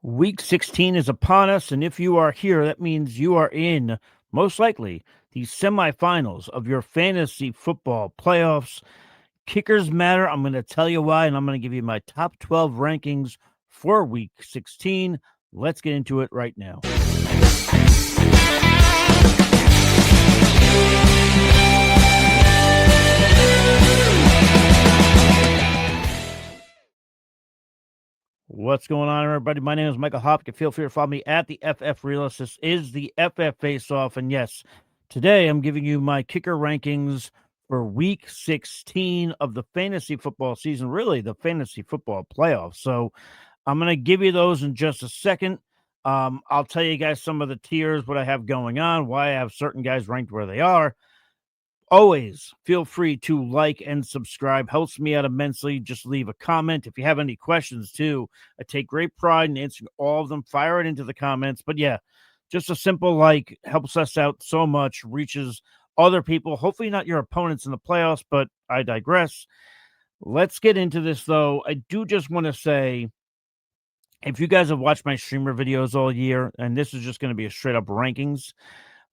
Week 16 is upon us, and if you are here, that means you are in, most likely, the semifinals of your fantasy football playoffs. Kickers matter. I'm going to tell you why, and I'm going to give you my top 12 rankings for Week 16. Let's get into it right now. What's going on, everybody? My name is Michael Hopkins. Feel free to follow me at the FF Realist. This is the FF Face Off. And yes, today I'm giving you my kicker rankings for week 16 of the fantasy football season, really the fantasy football playoffs. So I'm going to give you those in just a second. I'll tell you guys some of the tiers, what I have going on, why I have certain guys ranked where they are. Always feel free to like and subscribe. Helps me out immensely. Just leave a comment. If you have any questions, too, I take great pride in answering all of them. Fire it into the comments. But yeah, just a simple like helps us out so much, reaches other people. Hopefully, not your opponents in the playoffs, but I digress. Let's get into this, though. I do just want to say, if you guys have watched my streamer videos all year, and this is just going to be a straight up rankings,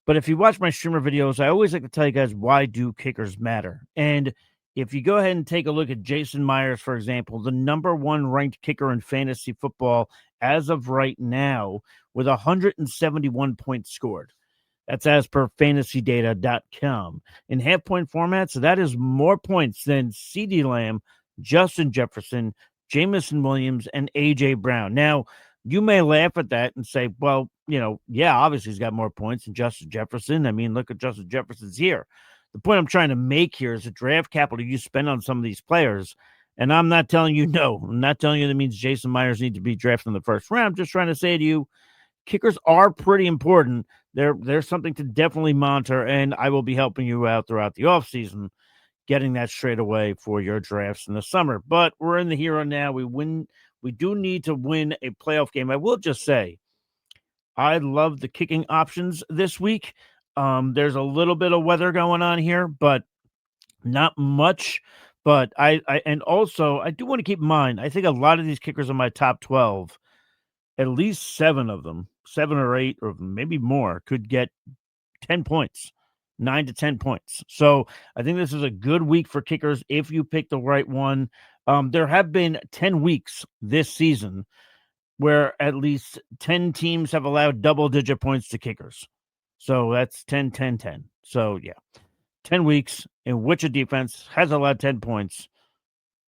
but if you watch my streamer videos, I always like to tell you guys, why do kickers matter? And if you go ahead and take a look at Jason Myers, for example, the number one ranked kicker in fantasy football as of right now, with 171 points scored. That's as per fantasydata.com. In half point formats, that is more points than CeeDee Lamb, Justin Jefferson, Jamison Williams, and A.J. Brown. Now, you may laugh at that and say, well, yeah, obviously he's got more points than Justin Jefferson. I mean, look at Justin Jefferson's here. The point I'm trying to make here is the draft capital you spend on some of these players. And I'm not telling you no. I'm not telling you that means Jason Myers needs to be drafted in the first round. I'm just trying to say to you, kickers are pretty important. There's something to definitely monitor, and I will be helping you out throughout the offseason, getting that straight away for your drafts in the summer. But we're in the here and now. We do need to win a playoff game. I will just say, I love the kicking options this week. There's a little bit of weather going on here, but not much. But and also I do want to keep in mind, I think a lot of these kickers in my top 12, at least 7 of them, 7 or 8, or maybe more, could get 10 points, 9 to 10 points. So I think this is a good week for kickers if you pick the right one. There have been 10 weeks this season where at least 10 teams have allowed double-digit points to kickers. So that's 10, 10, 10. So, yeah, 10 weeks in which a defense has allowed 10 points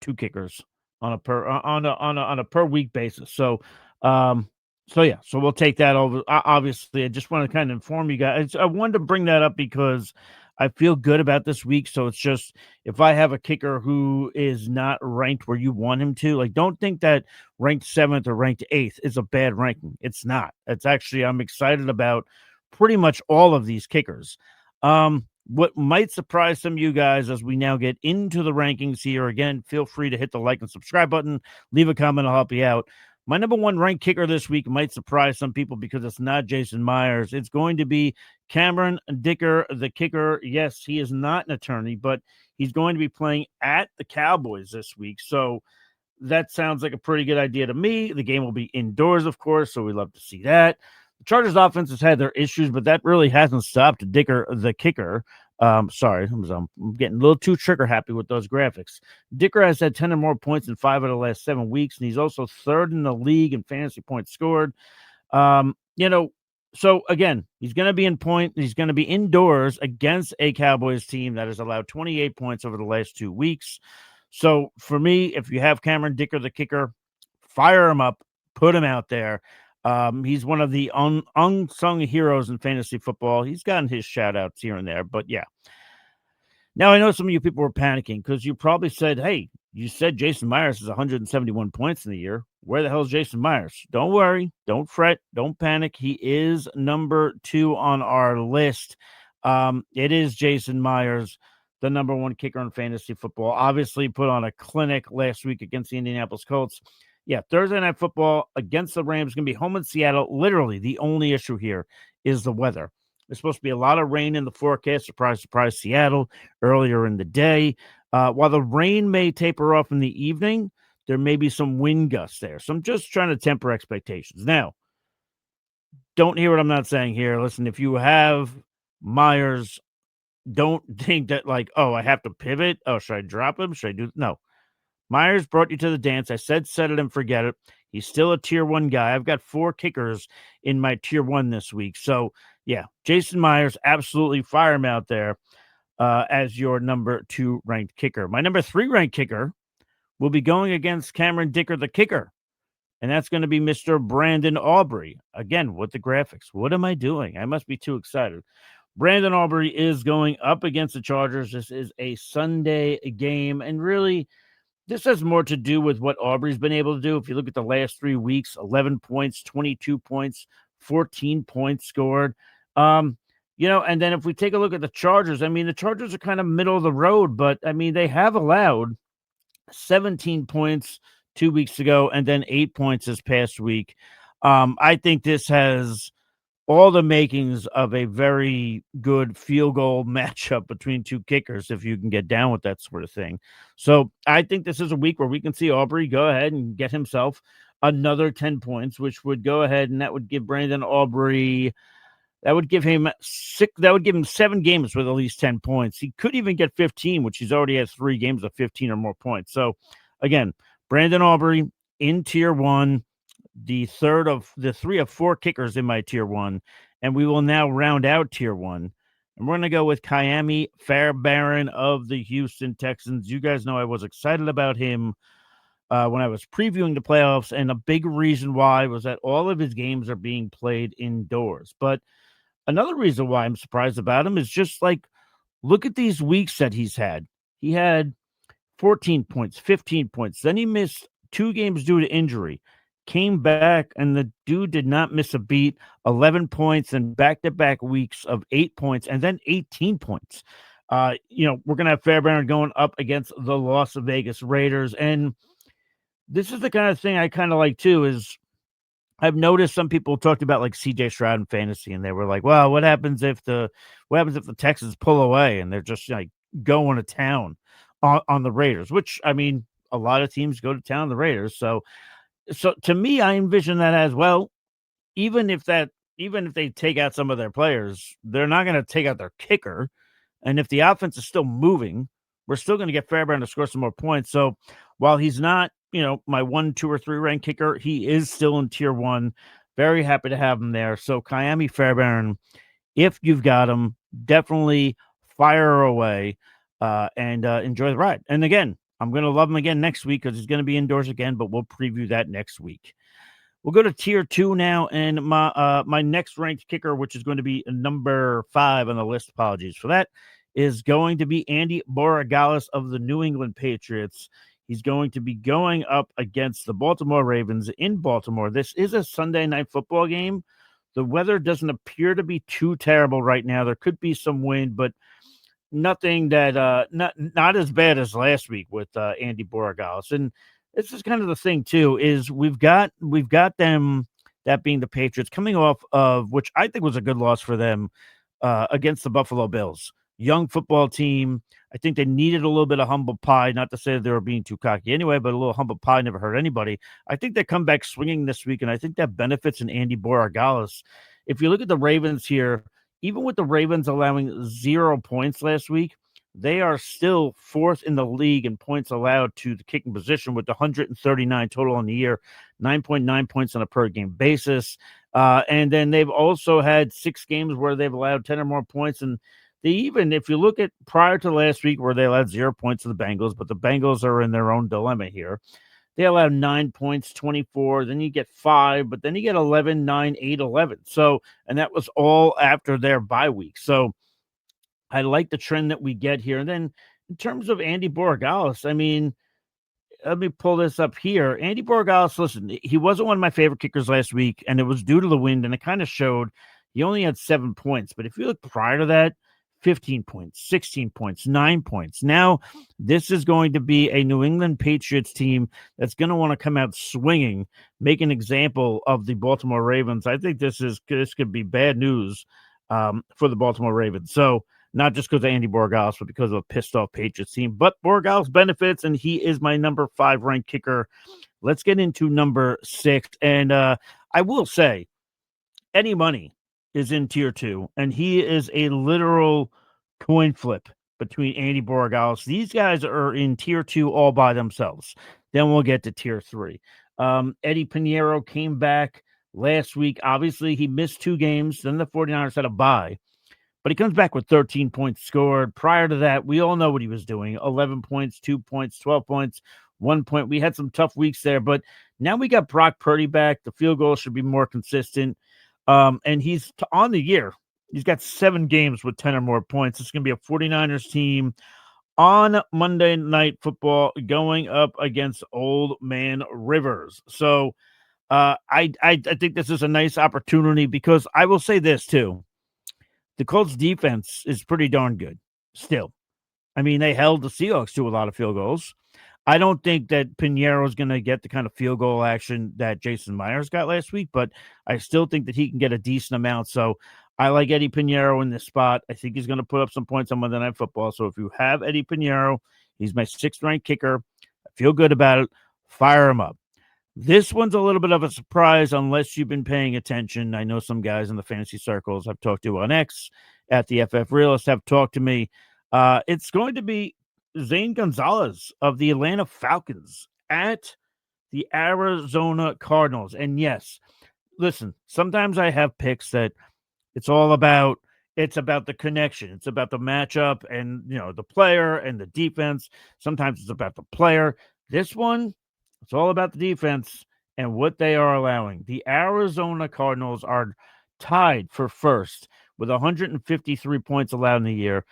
to kickers on a per week basis. So yeah, so we'll take that over. Obviously, I just want to kind of inform you guys. I wanted to bring that up because I feel good about this week. So it's just, if I have a kicker who is not ranked where you want him to, like, don't think that ranked 7th or ranked 8th is a bad ranking. It's not. It's actually, I'm excited about pretty much all of these kickers. What might surprise some of you guys as we now get into the rankings here, again, feel free to hit the like and subscribe button, leave a comment, I'll help you out. My number one ranked kicker this week might surprise some people because it's not Jason Myers. It's going to be Cameron Dicker, the kicker. Yes, he is not an attorney, but he's going to be playing at the Cowboys this week. So that sounds like a pretty good idea to me. The game will be indoors, of course, so we love to see that. The Chargers offense has had their issues, but that really hasn't stopped Dicker, the kicker. Sorry, I'm getting a little too trigger happy with those graphics. Dicker has had 10 or more points in 5 of the last 7 weeks, and he's also 3rd in the league in fantasy points scored. So again, he's going to be he's going to be indoors against a Cowboys team that has allowed 28 points over the last 2 weeks. So for me, if you have Cameron Dicker, the kicker, fire him up, put him out there. He's one of the unsung heroes in fantasy football. He's gotten his shout outs here and there, but yeah. Now, I know some of you people were panicking because you probably said, hey, you said Jason Myers is 171 points in the year. Where the hell is Jason Myers? Don't worry. Don't fret. Don't panic. He is number 2 on our list. It is Jason Myers, the number 1 kicker in fantasy football. Obviously put on a clinic last week against the Indianapolis Colts. Yeah, Thursday Night Football against the Rams, going to be home in Seattle. Literally, the only issue here is the weather. There's supposed to be a lot of rain in the forecast. Surprise, surprise, Seattle, earlier in the day. While the rain may taper off in the evening, there may be some wind gusts there. So I'm just trying to temper expectations. Now, don't hear what I'm not saying here. Listen, if you have Myers, don't think that like, oh, I have to pivot. Oh, should I drop him? Should I do? No. Myers brought you to the dance. I said set it and forget it. He's still a tier 1 guy. I've got 4 kickers in my tier 1 this week. So, yeah, Jason Myers, absolutely fire him out there as your number 2 ranked kicker. My number 3 ranked kicker will be going against Cameron Dicker, the kicker. And that's going to be Mr. Brandon Aubrey. Again, with the graphics. What am I doing? I must be too excited. Brandon Aubrey is going up against the Chargers. This is a Sunday game. And really, this has more to do with what Aubrey's been able to do. If you look at the last 3 weeks, 11 points, 22 points, 14 points scored. And then if we take a look at the Chargers, I mean, the Chargers are kind of middle of the road, but I mean, they have allowed 17 points 2 weeks ago and then 8 points this past week. I think this has all the makings of a very good field goal matchup between 2 kickers if you can get down with that sort of thing. So I think this is a week where we can see Aubrey go ahead and get himself another 10 points, which would go ahead and that would give Brandon Aubrey, that would give him 7 games with at least 10 points. He could even get 15, which he's already had 3 games of 15 or more points. So again, Brandon Aubrey in tier 1, the 3 of 4 kickers in my tier 1, and we will now round out tier 1. And we're going to go with Ka'imi Fairbairn of the Houston Texans. You guys know I was excited about him when I was previewing the playoffs, and a big reason why was that all of his games are being played indoors. But another reason why I'm surprised about him is just like, look at these weeks that he's had. He had 14 points, 15 points. Then he missed 2 games due to injury. Came back, and the dude did not miss a beat. 11 points and back-to-back weeks of 8 points, and then 18 points. We're going to have Fairbairn going up against the Las Vegas Raiders. And this is the kind of thing I kind of like, too, is I've noticed some people talked about like CJ Stroud in fantasy, and they were like, well, what happens if the Texans pull away and they're just like going to town on the Raiders, which, I mean, a lot of teams go to town on the Raiders. So to me, I envision that as well. Even if they take out some of their players, they're not going to take out their kicker. And if the offense is still moving, we're still going to get Fairbairn to score some more points. So while he's not, my 1, 2, or 3 rank kicker, he is still in tier 1. Very happy to have him there. So Ka'imi Fairbairn, if you've got him, definitely fire away and enjoy the ride. And again, I'm going to love him again next week because he's going to be indoors again, but we'll preview that next week. We'll go to tier 2 now, and my next ranked kicker, which is going to be number 5 on the list, apologies for that, is going to be Andy Borregales of the New England Patriots. He's going to be going up against the Baltimore Ravens in Baltimore. This is a Sunday night football game. The weather doesn't appear to be too terrible right now. There could be some wind, but nothing that not as bad as last week with Andy Borregales. And this is kind of the thing too, is we've got them, that being the Patriots, coming off of, which I think was a good loss for them against the Buffalo Bills. Young football team. I think they needed a little bit of humble pie, not to say that they were being too cocky anyway, but a little humble pie never hurt anybody. I think they come back swinging this week, and I think that benefits an Andy Borregales. If you look at the Ravens here, even with the Ravens allowing 0 points last week, they are still 4th in the league in points allowed to the kicking position with 139 total on the year, 9.9 points on a per game basis. And then they've also had 6 games where they've allowed 10 or more points. And they even, if you look at prior to last week where they allowed 0 points to the Bengals, but the Bengals are in their own dilemma here. They allow 9 points, 24. Then you get 5, but then you get 11, 9, 8, 11. So, and that was all after their bye week. So I like the trend that we get here. And then in terms of Andy Borregales, I mean, let me pull this up here. Andy Borregales, listen, he wasn't one of my favorite kickers last week, and it was due to the wind, and it kind of showed. He only had 7 points. But if you look prior to that, 15 points, 16 points, 9 points. Now, this is going to be a New England Patriots team that's going to want to come out swinging, make an example of the Baltimore Ravens. I think this could be bad news for the Baltimore Ravens. So not just because of Andy Borregales, but because of a pissed off Patriots team. But Borregales benefits, and he is my number 5 ranked kicker. Let's get into number 6. And I will say, Eddie Money is in tier 2, and he is a literal coin flip between Andy Borregales. These guys are in tier 2 all by themselves. Then we'll get to tier 3. Eddie Pinheiro came back last week. Obviously, he missed 2 games. Then the 49ers had a bye. But he comes back with 13 points scored. Prior to that, we all know what he was doing. 11 points, 2 points, 12 points, 1 point. We had some tough weeks there, but now we got Brock Purdy back. The field goal should be more consistent. And he's on the year. He's got 7 games with 10 or more points. It's going to be a 49ers team on Monday Night Football going up against Old Man Rivers. So I think this is a nice opportunity because I will say this too. The Colts defense is pretty darn good still. I mean, they held the Seahawks to a lot of field goals. I don't think that Pinheiro is going to get the kind of field goal action that Jason Myers got last week, but I still think that he can get a decent amount. So I like Eddie Pinheiro in this spot. I think he's going to put up some points on Monday Night Football. So if you have Eddie Pinheiro, he's my 6th ranked kicker. I feel good about it. Fire him up. This one's a little bit of a surprise unless you've been paying attention. I know some guys in the fantasy circles I've talked to on X at the FF Realist have talked to me. It's going to be Zane Gonzalez of the Atlanta Falcons at the Arizona Cardinals. And yes, listen, sometimes I have picks that it's about the connection. It's about the matchup and, the player and the defense. Sometimes it's about the player. This one, it's all about the defense and what they are allowing. The Arizona Cardinals are tied for first with 153 points allowed in the year.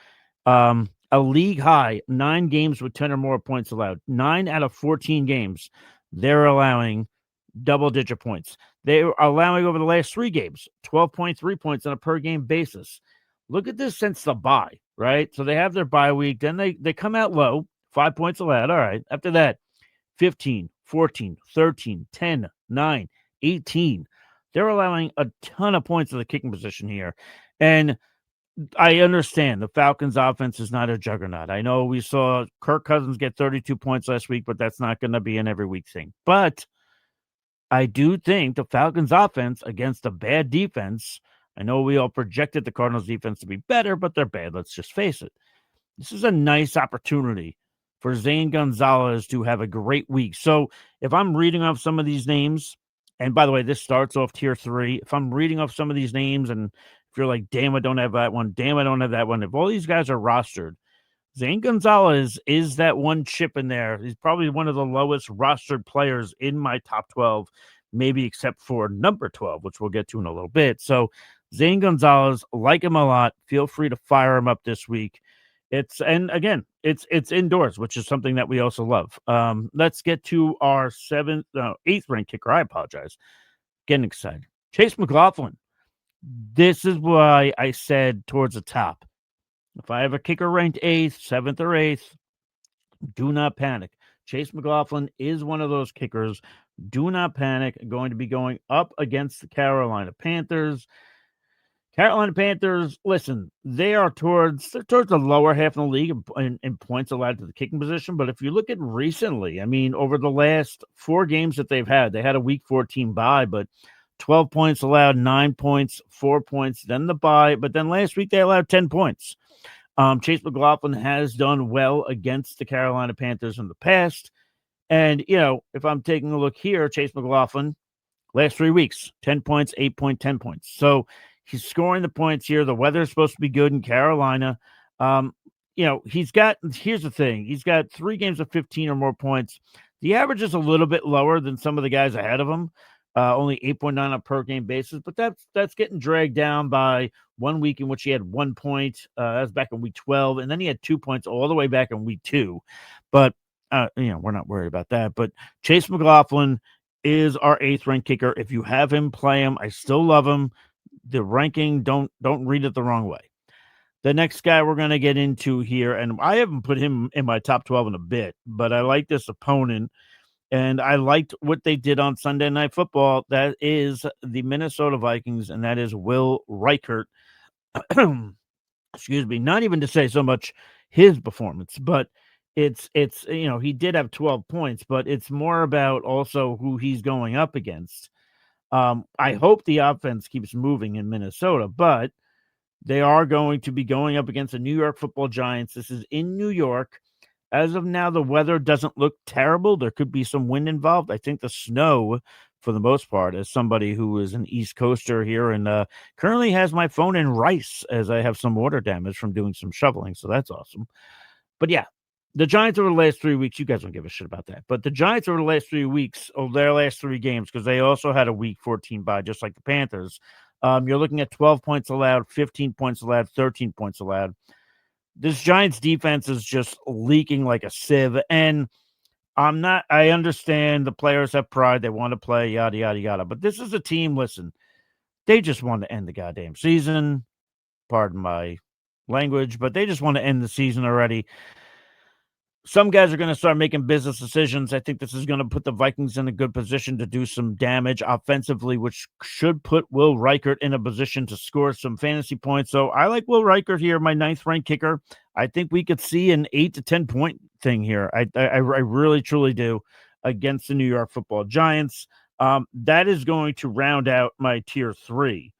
A league high 9 games with 10 or more points allowed. 9 out of 14 games, they're allowing double-digit points. They are allowing over the last 3 games 12.3 points on a per-game basis. Look at this since the bye, right? So they have their bye week. Then they come out low, 5 points allowed. All right. After that, 15, 14, 13, 10, 9, 18. They're allowing a ton of points to the kicking position here. And I understand the Falcons' offense is not a juggernaut. I know we saw Kirk Cousins get 32 points last week, but that's not going to be an every week thing. But I do think the Falcons' offense against a bad defense, I know we all projected the Cardinals' defense to be better, but they're bad. Let's just face it. This is a nice opportunity for Zane Gonzalez to have a great week. So if I'm reading off some of these names, and by the way, this starts off tier 3. If I'm reading off some of these names and if you're like, damn, I don't have that one, damn, I don't have that one. If all these guys are rostered, Zane Gonzalez is that one chip in there. He's probably one of the lowest rostered players in my top 12, maybe except for number 12, which we'll get to in a little bit. So Zane Gonzalez, like him a lot. Feel free to fire him up this week. It's indoors, which is something that we also love. Let's get to our 8th ranked kicker. I apologize. Getting excited. Chase McLaughlin. This is why I said towards the top. If I have a kicker ranked 8th, 7th, or 8th, do not panic. Chase McLaughlin is one of those kickers. Do not panic. Going to be going up against the Carolina Panthers. Carolina Panthers, listen, they're towards the lower half of the league in points allowed to the kicking position. But if you look at recently, I mean, over the last 4 games that they've had, they had a week 14 bye, but 12 points allowed, 9 points, 4 points, then the bye. But then last week they allowed 10 points. Chase McLaughlin has done well against the Carolina Panthers in the past. And, if I'm taking a look here, Chase McLaughlin, last 3 weeks, 10 points, 8 point, 10 points. So he's scoring the points here. The weather is supposed to be good in Carolina. Here's the thing. He's got 3 games of 15 or more points. The average is a little bit lower than some of the guys ahead of him. Only 8.9 on a per game basis, but that's getting dragged down by 1 week in which he had 1 point. That was back in week 12, and then he had 2 points all the way back in week 2. But we're not worried about that. But Chase McLaughlin is our 8th ranked kicker. If you have him, play him. I still love him. The ranking, don't read it the wrong way. The next guy we're going to get into here, and I haven't put him in my top 12 in a bit, but I like this opponent. And I liked what they did on Sunday Night Football. That is the Minnesota Vikings, and that is Will Reichert. excuse me, not even to say so much his performance, but it's he did have 12 points, but it's more about also who he's going up against. I hope the offense keeps moving in Minnesota, but they are going to be going up against the New York Football Giants. This is in New York. As of now, the weather doesn't look terrible. There could be some wind involved. I think the snow, for the most part, as somebody who is an East Coaster here and currently has my phone in rice as I have some water damage from doing some shoveling. So that's awesome. But yeah, the Giants over the last 3 weeks, you guys don't give a shit about that. But the Giants over the last 3 weeks, of their last 3 games, because they also had a week 14 bye, just like the Panthers. You're looking at 12 points allowed, 15 points allowed, 13 points allowed. This Giants defense is just leaking like a sieve. And I understand the players have pride. They want to play, yada, yada, yada. But this is a team, listen, they just want to end the goddamn season. Pardon my language, but they just want to end the season already. Some guys are going to start making business decisions. I think this is going to put the Vikings in a good position to do some damage offensively, which should put Will Reichert in a position to score some fantasy points. So I like Will Reichert here, my 9th ranked kicker. I think we could see an 8 to 10 point thing here. I really, truly do against the New York Football Giants. That is going to round out my tier 3.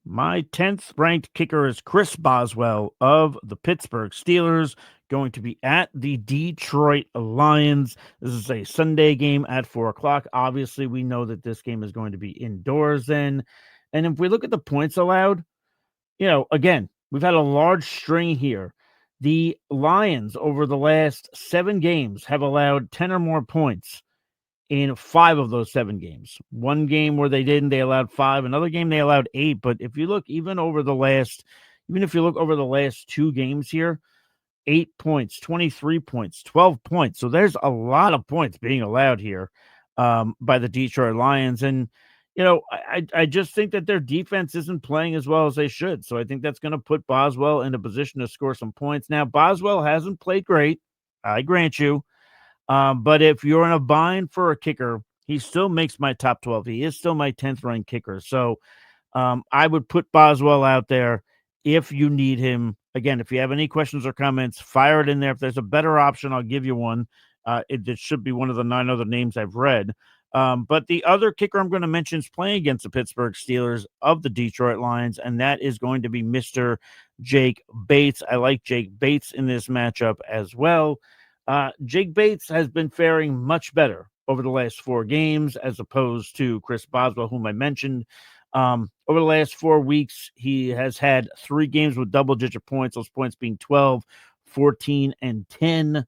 My 10th ranked kicker is Chris Boswell of the Pittsburgh Steelers, going to be at the Detroit Lions. This is a Sunday game at 4 o'clock. Obviously, we know that this game is going to be indoors then. And if we look at the points allowed, again, we've had a large string here. The Lions over the last 7 games have allowed 10 or more points in 5 of those 7 games. One game where they didn't, they allowed 5. Another game they allowed 8. But if you look even if you look over the last 2 games here, 8 points, 23 points, 12 points. So there's a lot of points being allowed here by the Detroit Lions. And, I just think that their defense isn't playing as well as they should. So I think that's going to put Boswell in a position to score some points. Now, Boswell hasn't played great, I grant you. But if you're in a bind for a kicker, he still makes my top 12. He is still my 10th ranked kicker. So I would put Boswell out there if you need him. Again, if you have any questions or comments, fire it in there. If there's a better option, I'll give you one. It should be one of the 9 other names I've read. But the other kicker I'm going to mention is playing against the Pittsburgh Steelers of the Detroit Lions, and that is going to be Mr. Jake Bates. I like Jake Bates in this matchup as well. Jake Bates has been faring much better over the last 4 games as opposed to Chris Boswell, whom I mentioned. Over the last 4 weeks, he has had 3 games with double-digit points, those points being 12, 14, and 10.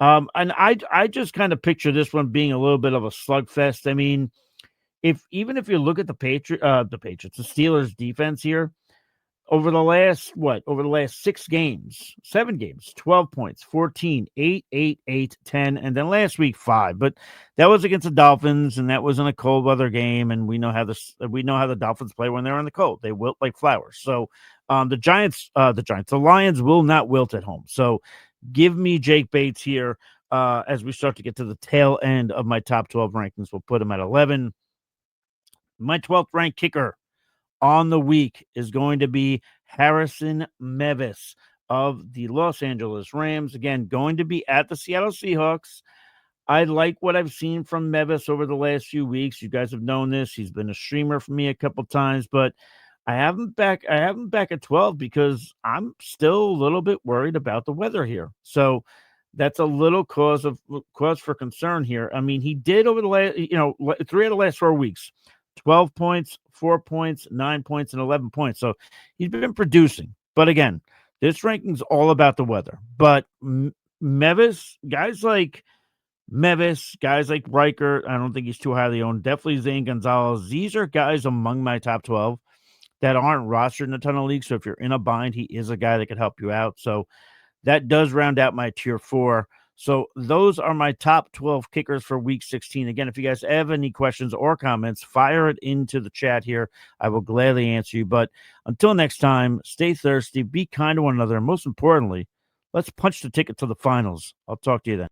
And I just kind of picture this one being a little bit of a slugfest. I mean, if you look at the Steelers defense here, over the last 7 games, 12 points, 14, 8, 8, 8, 10, and then last week 5. But that was against the Dolphins, and that was in a cold weather game. And we know how the Dolphins play when they're in the cold. They wilt like flowers. So the Lions will not wilt at home. So give me Jake Bates here as we start to get to the tail end of my top 12 rankings. We'll put him at 11. My 12th ranked kicker on the week is going to be Harrison Mevis of the Los Angeles Rams. Again, going to be at the Seattle Seahawks. I like what I've seen from Mevis over the last few weeks. You guys have known this. He's been a streamer for me a couple times, but I have him back at 12 because I'm still a little bit worried about the weather here. So that's a little cause for concern here. I mean, he did over the last, 3 of the last 4 weeks. 12 points, 4 points, 9 points, and 11 points. So he's been producing. But again, this ranking's all about the weather. But Mevis, guys like Riker, I don't think he's too highly owned. Definitely Zane Gonzalez. These are guys among my top 12 that aren't rostered in a ton of leagues. So if you're in a bind, he is a guy that could help you out. So that does round out my tier 4. So those are my top 12 kickers for week 16. Again, if you guys have any questions or comments, fire it into the chat here. I will gladly answer you. But until next time, stay thirsty, be kind to one another, and most importantly, let's punch the ticket to the finals. I'll talk to you then.